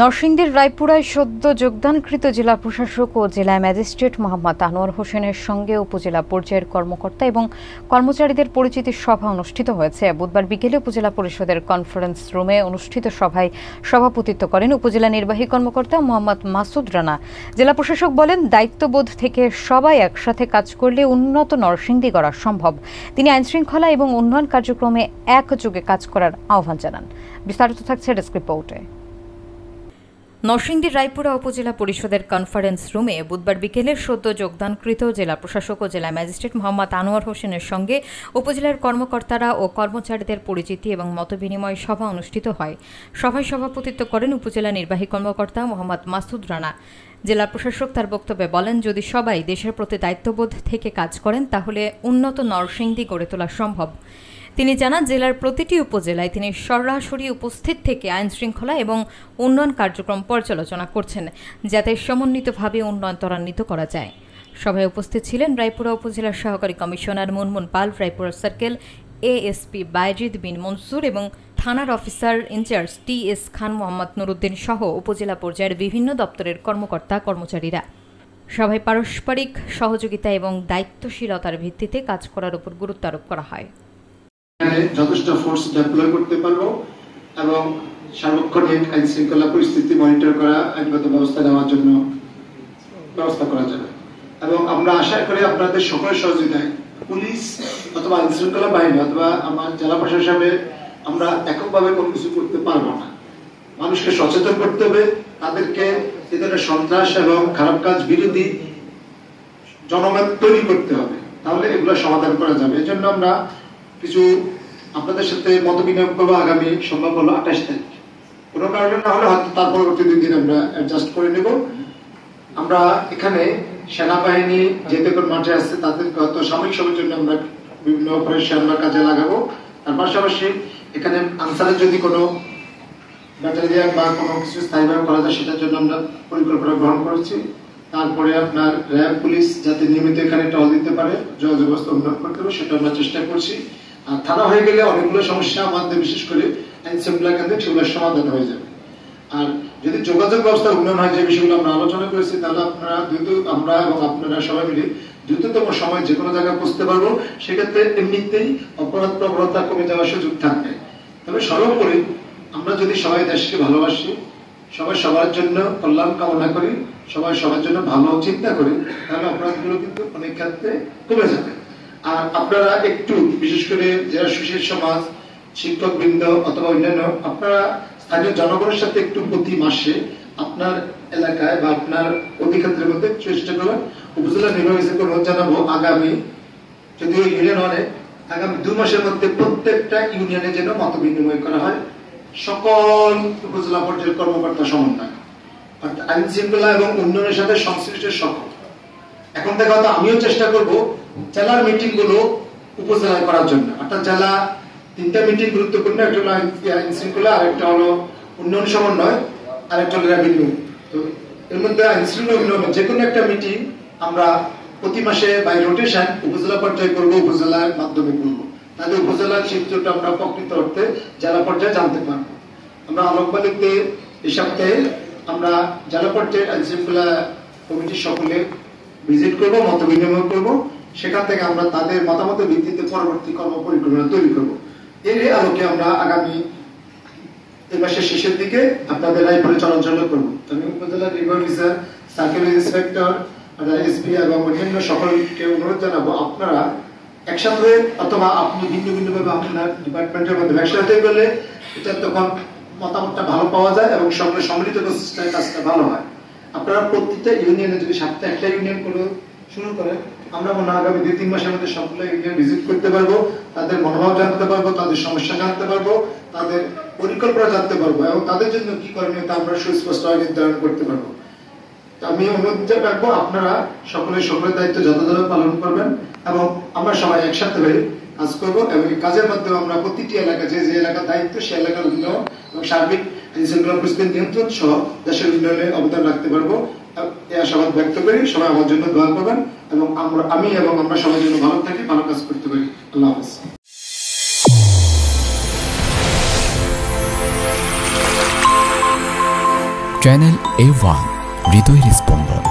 নরসিংদীর রায়পুরায় সদ্য যোগদানকৃত জেলা প্রশাসক ও জেলা ম্যাজিস্ট্রেট মোহাম্মদ আনোয়ার হোসেনের সঙ্গে উপজেলা পর্যায়ের কর্মকর্তা এবং কর্মচারীদের পরিচিতি সভা অনুষ্ঠিত হয়েছে। বুধবার বিকেলে উপজেলা পরিষদের কনফারেন্স রুমে অনুষ্ঠিত সভায় সভাপতিত্ব করেন উপজেলা নির্বাহী কর্মকর্তা মোহাম্মদ মাসুদ রানা। জেলা প্রশাসক বলেন, দায়িত্ববোধ থেকে সবাই একসাথে কাজ করলে উন্নত নরসিংদী গড়া সম্ভব। তিনি আইনশৃঙ্খলা এবং উন্নয়ন কার্যক্রমে একযোগে কাজ করার আহ্বান জানান। বিস্তারিত থাকছে ডেস্ক রিপোর্টে। নরসিংদীর রায়পুরা উপজেলা পরিষদের কনফারেন্স রুমে বুধবার বিকেলে সদ্য যোগদানকৃত জেলা প্রশাসক ও জেলা ম্যাজিস্ট্রেট মোহাম্মদ আনোয়ার হোসেনের সঙ্গে উপজেলার কর্মকর্তারা ও কর্মচারীদের পরিচিতি এবং মতবিনিময় সভা অনুষ্ঠিত হয়। সভায় সভাপতিত্ব করেন উপজেলা নির্বাহী কর্মকর্তা মোহাম্মদ মাসুদ রানা। জেলা প্রশাসক তার বক্তব্যে বলেন, যদি সবাই দেশের প্রতি দায়িত্ববোধ থেকে কাজ করেন তাহলে উন্নত নরসিংদী গড়ে তোলা সম্ভব। তিনি জানান, জেলার প্রতিটি উপজেলায় তিনি সরাসরি উপস্থিত থেকে আইনশৃঙ্খলা এবং উন্নয়ন কার্যক্রম পর্যালোচনা করছেন, যাতে সমন্বিতভাবে উন্নয়ন ত্বরান্বিত করা যায়। সভায় উপস্থিত ছিলেন রায়পুরা উপজেলার সহকারী কমিশনার মুনমুন পাল, রায়পুরা সার্কেল এএসপি বাইজিদ বিন মনসুর এবং থানার officer in charge T S Khan Mohammad Nuruddin সহ উপজেলা পর্যায়ের বিভিন্ন দপ্তরের কর্মকর্তা কর্মচারীরা। সভায় পারস্পরিক সহযোগিতা এবং দায়িত্বশীলতার ভিত্তিতে কাজ করার উপর গুরুত্ব আরোপ করা হয়। যথেষ্ট ফোর্স ডেপ্লয় করতে পারবো এবং সার্বক্ষণিক আইন শৃঙ্খলা পরিস্থিতি মনিটর করা, আইনগত ব্যবস্থা নেওয়ার জন্য ব্যবস্থা করা যাবে। এবং আমরা আশা করি আপনাদের সকলের সহযোগিতায় পুলিশ অথবা আইন শৃঙ্খলা বাহিনী অথবা আমার জেলা প্রশাসনে আমরা এককভাবে কোনো কিছু করতে পারবো না। মানুষকে সচেতন করতে হবে, তাদেরকে এ ধরনের সন্ত্রাস এবং খারাপ কাজ বিরোধী জনমত তৈরি করতে হবে, তাহলে এগুলো সমাধান করা যাবে। এই জন্য আমরা কিছু আপনাদের সাথে মত বিনিময় করবো আগামী সম্ভব হলো 28 তারিখ। কোনো কারণে না হলে হয়তো তার পরবর্তী 2 দিন আমরা অ্যাডজাস্ট করে নেব। আমরা এখানে সেনাবাহিনী যেতে কোন মাঠে আসছে তাদেরকে হয়তো সাময়িক সময়ের জন্য আমরা বিভিন্ন অপারেশন আমরা কাজে লাগাবো। তার পাশাপাশি এখানে আনসারের যদি কোনো ব্যাটালিয়ান বা কোনো কিছু স্থায়ীভাবে করা যায় সেটার জন্য আমরা পরিকল্পনা গ্রহণ করেছি। তারপরে আপনার র্যাব পুলিশ যাতে নিয়মিত এখানে টহল দিতে পারে, যোগাযোগ ব্যবস্থা উন্নয়ন করতে হবে, সেটা আমরা চেষ্টা করছি। আর থানা হয়ে গেলে অনেকগুলো সমস্যা আমাদের বিশেষ করে আইন শৃঙ্খলা কেন্দ্রে সেগুলোর সমাধান হয়ে যাবে। আর যদি যোগাযোগ ব্যবস্থা উন্নয়ন হয়, যে বিষয়গুলো আমরা আলোচনা করেছি, তাহলে আপনারা আমরা এবং আপনারা সবাই মিলে দ্রুততম সময় যে কোনো জায়গায় পৌঁছতে পারবো। সেক্ষেত্রে এমনিতেই অপরাধ প্রবণতা কমে যাওয়ার সুযোগ থাকবে। তবে সর্বোপরি আমরা যদি সবাই দেশকে ভালোবাসি, সবাই সবার জন্য কল্যাণ কামনা করি, সবাই সবার জন্য ভালো চিন্তা করি, তাহলে অপরাধগুলো কিন্তু অনেক ক্ষেত্রে কমে যাবে। আর আপনারা একটু বিশেষ করে যারা সুশীল সমাজ, শিক্ষক বৃন্দ অথবা অন্যান্য আপনারা স্থানীয় জনগণের সাথে একটু প্রতি মাসে আপনার এলাকায় বা আপনার অধিক্ষেত্রের মধ্যে চেষ্টা করবেন। উপজেলা নির্বাহী অনুরোধ জানাবো, আগামী যদিও ইউনিয়ন অনেক, আগামী 2 মাসের মধ্যে প্রত্যেকটা ইউনিয়নে যেন মত বিনিময় করা হয় সকল উপজেলা পর্যায়ের কর্মকর্তা সমন্বয়, অর্থাৎ আইন শৃঙ্খলা এবং উন্নয়নের সাথে সংশ্লিষ্ট সকল। এখন থেকে হয়তো আমিও চেষ্টা করব জেলার মিটিং গুলো উপজেলায় করার জন্য, অর্থাৎ জেলা 3টা মিটিং গুরুত্বপূর্ণ, একটা হলো আইন শৃঙ্খলা, আরেকটা হলো উন্নয়ন সমন্বয়, আরেকটা হলো রেভিনিউ। তো এর মধ্যে আইন শৃঙ্খলা উন্নয়ন যে কোনো একটা মিটিং আমরা প্রতি মাসে বাই রোটেশন উপজেলা পর্যায়ে করবো, উপজেলার মাধ্যমে করবো। তাহলে উপজেলার চিত্রটা আমরা প্রকৃত অর্থে জেলা পর্যায়ে জানতে পারবো। আমরা আলোকবালিতে এই সপ্তাহে আমরা জেলা পর্যায়ে আইন শৃঙ্খলা কমিটির সকলে ভিজিট করবো, মত বিনিময় করবো। সেখান থেকে আমরা তাদের মতামতের ভিত্তিতে পরবর্তী কর্ম পরিকল্পনা তৈরি করবো। এর আলোকে আমরা আগামী এই মাসের শেষের দিকে আপনাদের রায়পুরে চলাচল করবো। আমি উপজেলা নির্বাহী অফিসার, সার্কেল ইন্সপেক্টর, এসপি এবং অন্যান্য সকলকে অনুরোধ জানাবো, আপনারা একসাথে অথবা আপনি ভিন্ন ভিন্ন ভাবে আপনার ডিপার্টমেন্টের মধ্যে একসাথে গেলে এটা তখন মতামতটা ভালো পাওয়া যায় এবং সকলে সম্মিলিত প্রচেষ্টায় কাজটা ভালো হয়। আপনারা প্রত্যেকটা ইউনিয়নে যদি সপ্তাহে একটা ইউনিয়ন করে শুরু করেন, আমরা মনে হয় আগামী 2-3 মাসের মধ্যে সকলে ইউনিয়ন ভিজিট করতে পারবো, তাদের মনোভাব জানতে পারবো, তাদের সমস্যা জানতে পারবো, তাদের পরিকল্পনা জানতে পারবো এবং তাদের জন্য কি করণীয় তা আমরা সুস্পষ্ট নির্ধারণ করতে পারবো। আমি অনুরোধ রাখবো আপনারা সকলের দায়িত্ব যথাযথ পালন করবেন এবং আমরা সবাই একসাথে হয়ে কাজ করবো এবং এই কাজের মাধ্যমে আমরা প্রতিটি এলাকা যে এলাকার দায়িত্ব সে এলাকার উন্নয়ন এবং সার্বিক আইন শৃঙ্খলা পরিস্থিতি নিয়ন্ত্রণ সহ দেশের উন্নয়নে অবদান রাখতে পারবো। এই আশাবাদ ব্যক্ত করি। সবাই আমার জন্য দোয়া করবেন এবং আমি এবং আমরা সবার জন্য ভালো থাকি, ভালো কাজ করতে পারি। আল্লাহ হাফেজ। চ্যানেল A1 হৃদয়ের স্পন্দন।